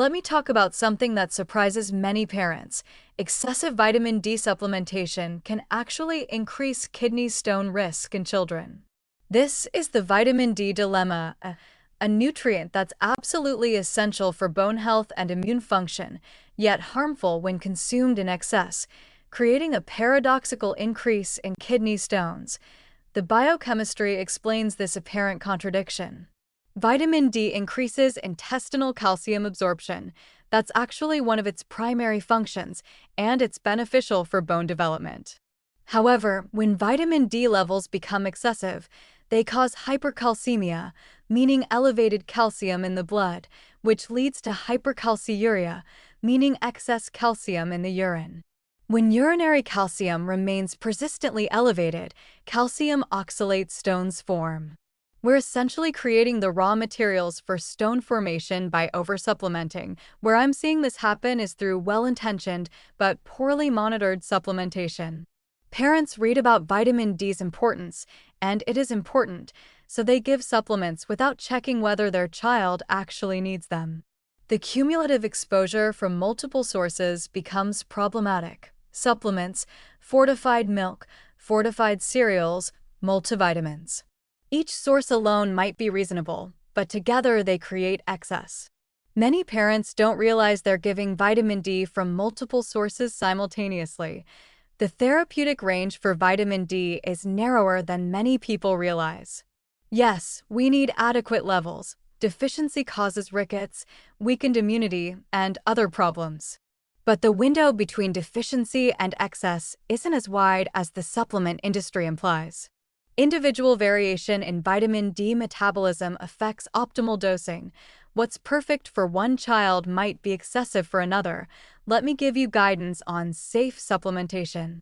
Let me talk about something that surprises many parents. Excessive vitamin D supplementation can actually increase kidney stone risk in children. This is the vitamin D dilemma, a nutrient that's absolutely essential for bone health and immune function, yet harmful when consumed in excess, creating a paradoxical increase in kidney stones. The biochemistry explains this apparent contradiction. Vitamin D increases intestinal calcium absorption. That's actually one of its primary functions, and it's beneficial for bone development. However, when vitamin D levels become excessive, they cause hypercalcemia, meaning elevated calcium in the blood, which leads to hypercalciuria, meaning excess calcium in the urine. When urinary calcium remains persistently elevated, calcium oxalate stones form. We're essentially creating the raw materials for stone formation by oversupplementing. Where I'm seeing this happen is through well-intentioned but poorly monitored supplementation. Parents read about vitamin D's importance, and it is important, so they give supplements without checking whether their child actually needs them. The cumulative exposure from multiple sources becomes problematic. Supplements, fortified milk, fortified cereals, multivitamins. Each source alone might be reasonable, but together they create excess. Many parents don't realize they're giving vitamin D from multiple sources simultaneously. The therapeutic range for vitamin D is narrower than many people realize. Yes, we need adequate levels. Deficiency causes rickets, weakened immunity, and other problems. But the window between deficiency and excess isn't as wide as the supplement industry implies. Individual variation in vitamin D metabolism affects optimal dosing. What's perfect for one child might be excessive for another. Let me give you guidance on safe supplementation.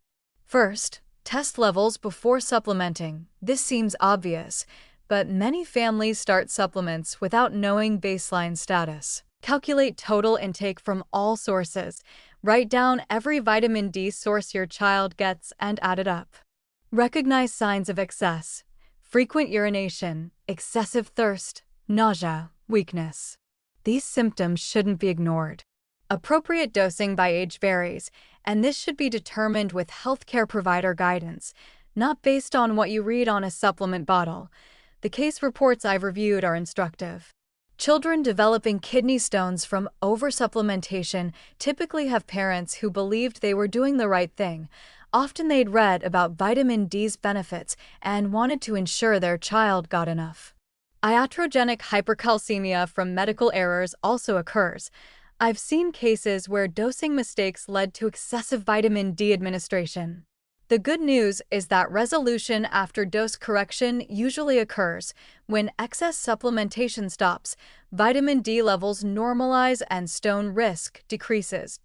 First, test levels before supplementing. This seems obvious, but many families start supplements without knowing baseline status. Calculate total intake from all sources. Write down every vitamin D source your child gets and add it up. Recognize signs of excess: frequent urination, excessive thirst, nausea, weakness. These symptoms shouldn't be ignored. Appropriate dosing by age varies, and this should be determined with healthcare provider guidance, not based on what you read on a supplement bottle. The case reports I've reviewed are instructive. Children developing kidney stones from oversupplementation typically have parents who believed they were doing the right thing. Often they'd read about vitamin D's benefits and wanted to ensure their child got enough. Iatrogenic hypercalcemia from medical errors also occurs. I've seen cases where dosing mistakes led to excessive vitamin D administration. The good news is that resolution after dose correction usually occurs. When excess supplementation stops, vitamin D levels normalize and stone risk decreases.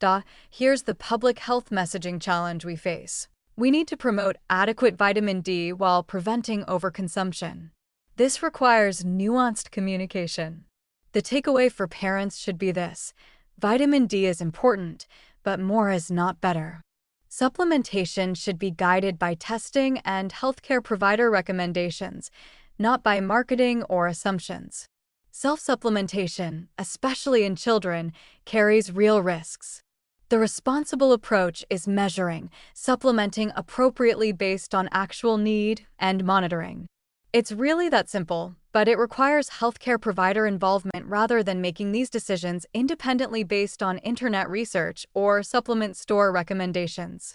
Here's the public health messaging challenge we face. We need to promote adequate vitamin D while preventing overconsumption. This requires nuanced communication. The takeaway for parents should be this: vitamin D is important, but more is not better. Supplementation should be guided by testing and healthcare provider recommendations, not by marketing or assumptions. Self-supplementation, especially in children, carries real risks. The responsible approach is measuring, supplementing appropriately based on actual need, and monitoring. It's really that simple, but it requires healthcare provider involvement rather than making these decisions independently based on internet research or supplement store recommendations.